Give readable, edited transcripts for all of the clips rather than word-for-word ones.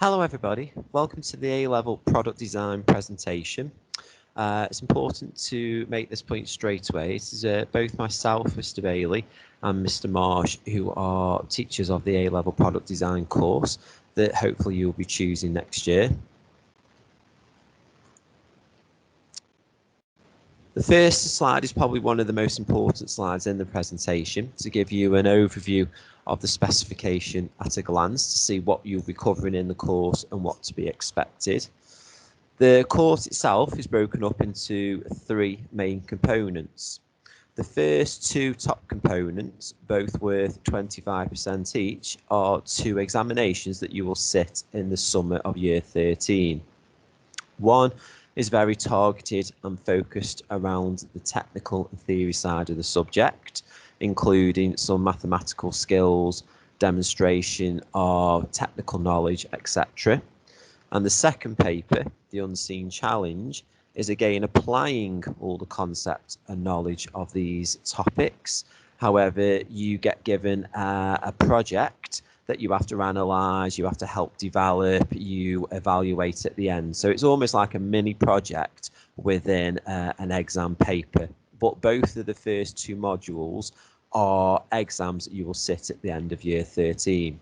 Hello everybody, welcome to the A-Level Product Design presentation. It's important to make this point straight away. This is both myself, Mr. Bailey, and Mr. Marsh, who are teachers of the A-Level Product Design course that hopefully you'll be choosing next year. The first slide is probably one of the most important slides in the presentation to give you an overview of the specification at a glance to see what you'll be covering in the course and what to be expected. The course itself is broken up into three main components. The first two top components, both worth 25% each, are two examinations that you will sit in the summer of year 13. One is very targeted and focused around the technical and theory side of the subject, including some mathematical skills, demonstration of technical knowledge, etc. And the second paper, The Unseen Challenge, is again applying all the concepts and knowledge of these topics. However, you get given a project that you have to analyse, you have to help develop, you evaluate at the end. So it's almost like a mini project within an exam paper. But both of the first two modules are exams that you will sit at the end of year 13.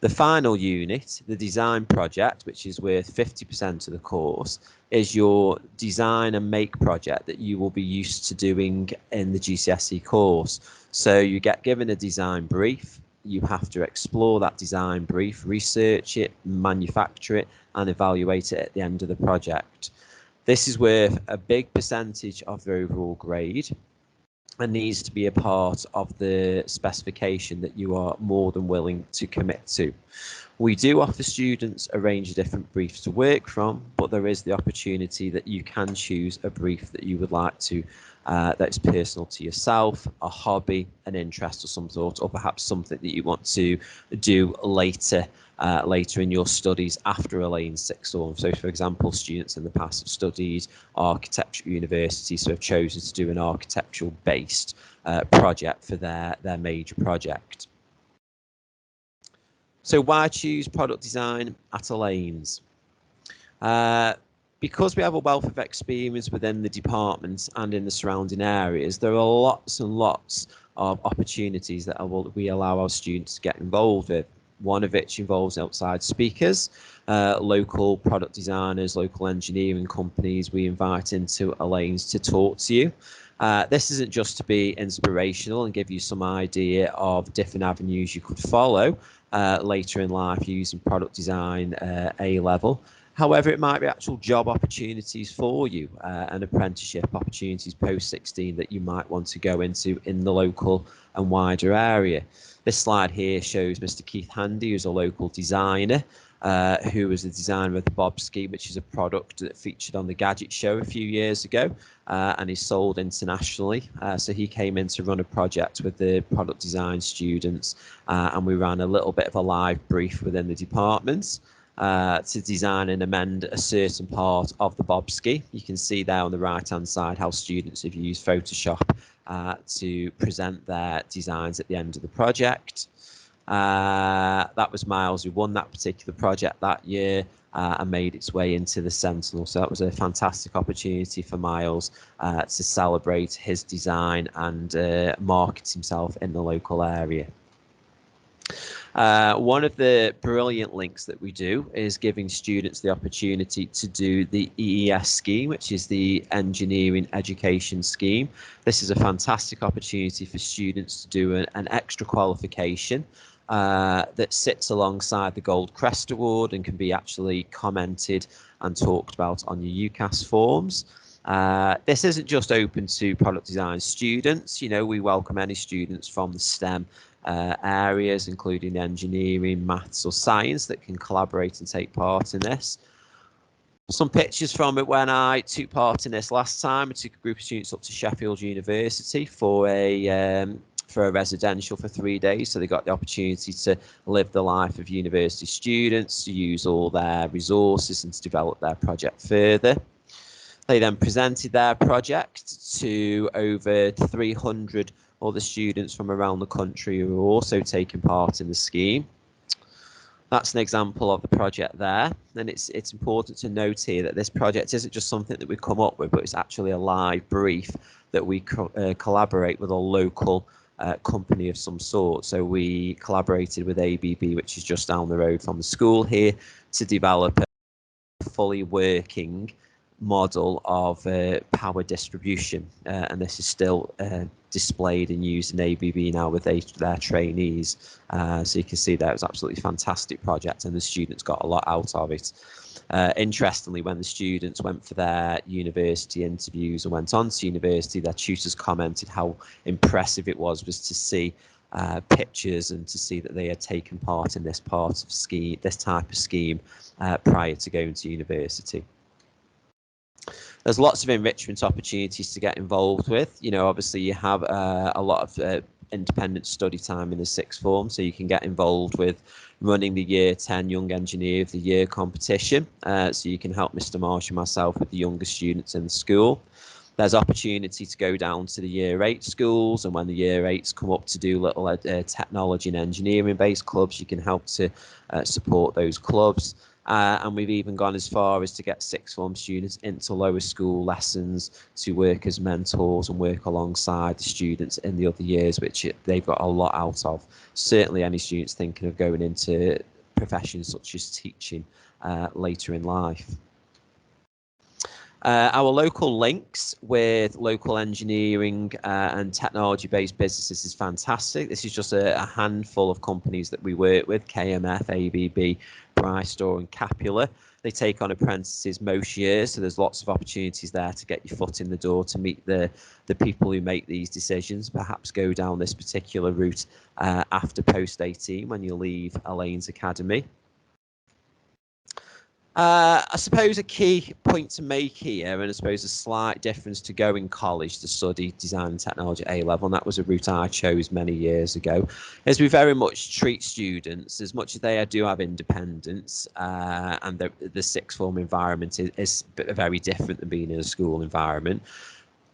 The final unit, the design project, which is worth 50% of the course, is your design and make project that you will be used to doing in the GCSE course. So you get given a design brief, you have to explore that design brief, research it, manufacture it, and evaluate it at the end of the project. This is worth a big percentage of the overall grade and needs to be a part of the specification that you are more than willing to commit to. We do offer students a range of different briefs to work from, but there is the opportunity that you can choose a brief that you would like to, that's personal to yourself, a hobby, an interest of some sort, or perhaps something that you want to do later in your studies after a lane sixth form. So, for example, students in the past have studied architecture at university, so have chosen to do an architectural-based project for their major project. So why choose product design at a lanes? Because we have a wealth of experience within the departments and in the surrounding areas, there are lots and lots of opportunities that we allow our students to get involved with. One of which involves outside speakers, local product designers, local engineering companies we invite into a lanes to talk to you. This isn't just to be inspirational and give you some idea of different avenues you could follow later in life using product design A-level. However, it might be actual job opportunities for you and apprenticeship opportunities post-16 that you might want to go into in the local and wider area. This slide here shows Mr. Keith Handy, who's a local designer, who was the designer of the Bob Ski, which is a product that featured on the Gadget Show a few years ago and is sold internationally. So he came in to run a project with the product design students and we ran a little bit of a live brief within the departments to design and amend a certain part of the Bob Ski. You can see there on the right hand side how students have used Photoshop to present their designs at the end of the project. That was Miles who won that particular project that year and made its way into the Sentinel. So that was a fantastic opportunity for Miles to celebrate his design and market himself in the local area. One of the brilliant links that we do is giving students the opportunity to do the EES scheme, which is the Engineering Education Scheme. This is a fantastic opportunity for students to do an extra qualification that sits alongside the Gold Crest Award and can be actually commented and talked about on your UCAS forms. This isn't just open to product design students. You know, we welcome any students from the STEM areas, including engineering, maths or science, that can collaborate and take part in this. Some pictures from it when I took part in this last time. I took a group of students up to Sheffield University for a residential for 3 days. So they got the opportunity to live the life of university students, to use all their resources and to develop their project further. They then presented their project to over 300 other students from around the country who were also taking part in the scheme. That's an example of the project there. And it's important to note here that this project isn't just something that we come up with, but it's actually a live brief that we collaborate with a local company of some sort. So we collaborated with ABB, which is just down the road from the school here, to develop a fully working model of power distribution, and this is still displayed and used in ABB now with their trainees. So you can see that it was absolutely fantastic project, and the students got a lot out of it. Interestingly, when the students went for their university interviews and went on to university, their tutors commented how impressive it was to see pictures and to see that they had taken part in this type of scheme prior to going to university. There's lots of enrichment opportunities to get involved with. You know, obviously you have a lot of independent study time in the sixth form, so you can get involved with running the Year 10 Young Engineer of the Year competition. So you can help Mr. Marsh and myself with the younger students in the school. There's opportunity to go down to the Year 8 schools, and when the Year 8s come up to do little technology and engineering based clubs, you can help to support those clubs. And we've even gone as far as to get sixth form students into lower school lessons to work as mentors and work alongside the students in the other years, which they've got a lot out of. Certainly any students thinking of going into professions such as teaching later in life. Our local links with local engineering and technology-based businesses is fantastic. This is just a handful of companies that we work with: KMF, ABB, Bristol and Capula. They take on apprentices most years, so there's lots of opportunities there to get your foot in the door to meet the people who make these decisions, perhaps go down this particular route after post-18 when you leave Elaine's Academy. I suppose a key point to make here, and I suppose a slight difference to going college to study design and technology at A-level, and that was a route I chose many years ago, is we very much treat students, as much as they do have independence, and the sixth form environment is very different than being in a school environment.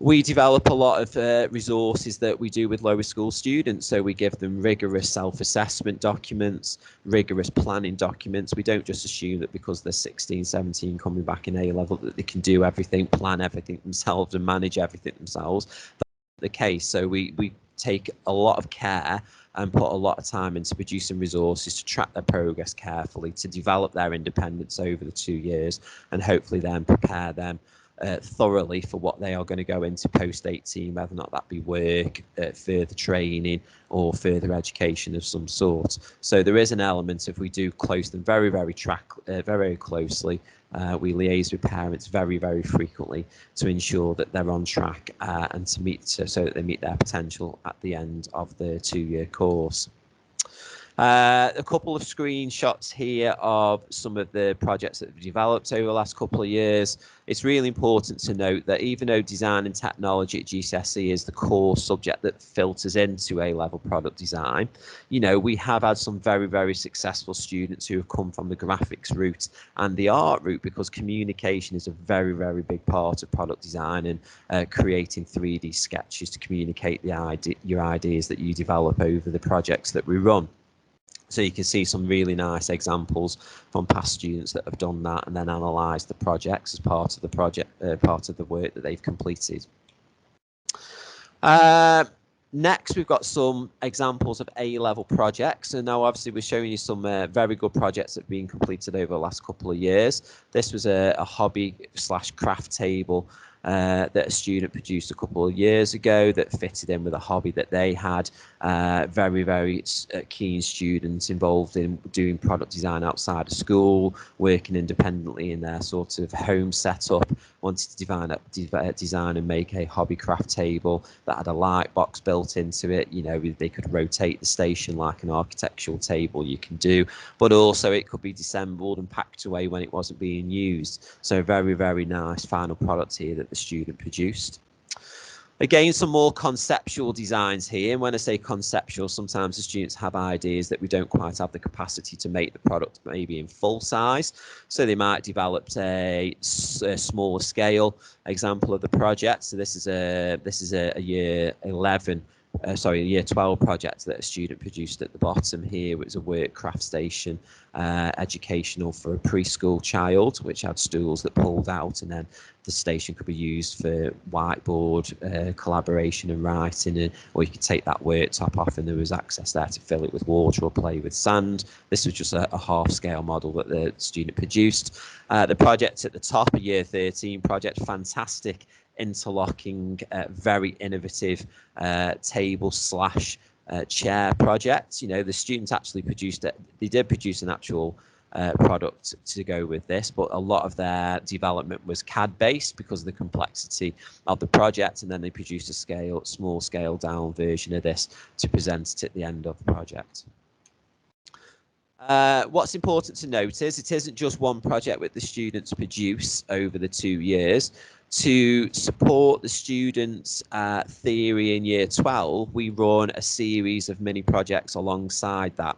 We develop a lot of resources that we do with lower school students. So we give them rigorous self-assessment documents, rigorous planning documents. We don't just assume that because they're 16, 17 coming back in A-level that they can do everything, plan everything themselves and manage everything themselves. That's the case. So we take a lot of care and put a lot of time into producing resources to track their progress carefully, to develop their independence over the 2 years, and hopefully then prepare them thoroughly for what they are going to go into post-18, whether or not that be work, further training or further education of some sort. So there is an element of we do close them very closely. We liaise with parents very frequently to ensure that they're on track and so that they meet their potential at the end of the 2-year course. A couple of screenshots here of some of the projects that we've developed over the last couple of years. It's really important to note that even though design and technology at GCSE is the core subject that filters into A-level product design, you know, we have had some very successful students who have come from the graphics route and the art route, because communication is a very big part of product design, and creating 3D sketches to communicate your ideas that you develop over the projects that we run. So you can see some really nice examples from past students that have done that and then analysed the projects as part of the project, part of the work that they've completed. Next, we've got some examples of A-level projects. And now, obviously, we're showing you some very good projects that have been completed over the last couple of years. This was a hobby/craft table that a student produced a couple of years ago that fitted in with a hobby that they had. Very keen students involved in doing product design outside of school, working independently in their sort of home setup, wanted to design and make a hobby craft table that had a light box built into it. You know, they could rotate the station like an architectural table you can do, but also it could be disassembled and packed away when it wasn't being used. So very nice final product here that the student produced. Again, some more conceptual designs here. And when I say conceptual, sometimes the students have ideas that we don't quite have the capacity to make the product maybe in full size. So they might develop a smaller scale example of the project. So this is a year 11 year 12 project that a student produced at the bottom here. It was a work craft station, educational for a preschool child, which had stools that pulled out, and then the station could be used for whiteboard collaboration and writing, or you could take that worktop off and there was access there to fill it with water or play with sand. This was just a half-scale model that the student produced. The project at the top, a year 13 project, fantastic interlocking, very innovative table slash chair project. You know, the students actually produced it. They did produce an actual product to go with this, but a lot of their development was CAD based because of the complexity of the project, and then they produced a small scale down version of this to present it at the end of the project. What's important to note is it isn't just one project that the students produce over the 2 years. To support the students' theory in year 12, we run a series of mini projects alongside that.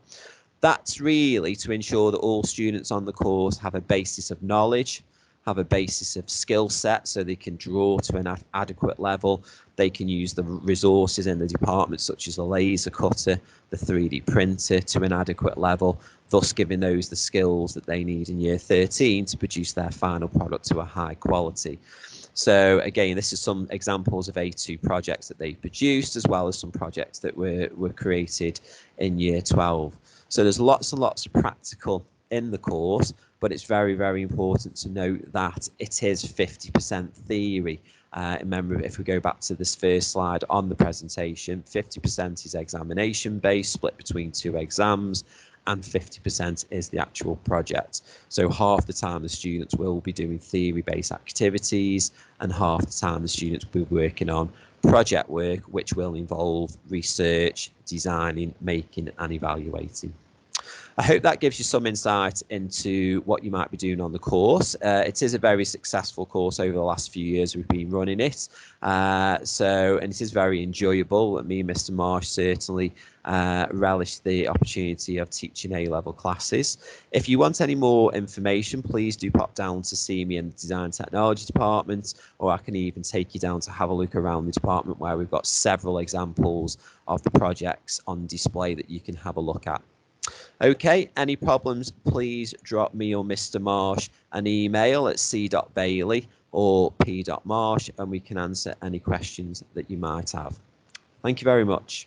That's really to ensure that all students on the course have a basis of knowledge, have a basis of skill set, so they can draw to an adequate level. They can use the resources in the department, such as the laser cutter, the 3D printer, to an adequate level, thus giving those the skills that they need in year 13 to produce their final product to a high quality. So again, this is some examples of A2 projects that they've produced, as well as some projects that were created in year 12. So there's lots and lots of practical in the course, but it's very, very important to note that it is 50% theory. Remember, if we go back to this first slide on the presentation, 50% is examination based, split between 2 exams, and 50% is the actual project. So half the time the students will be doing theory-based activities, and half the time the students will be working on project work, which will involve research, designing, making, and evaluating. I hope that gives you some insight into what you might be doing on the course. It is a very successful course over the last few years we've been running it. And it is very enjoyable. Me and Mr. Marsh certainly relish the opportunity of teaching A-level classes. If you want any more information, please do pop down to see me in the Design Technology department, or I can even take you down to have a look around the department where we've got several examples of the projects on display that you can have a look at. Okay, any problems, please drop me or Mr. Marsh an email at c.bailey or p.marsh, and we can answer any questions that you might have. Thank you very much.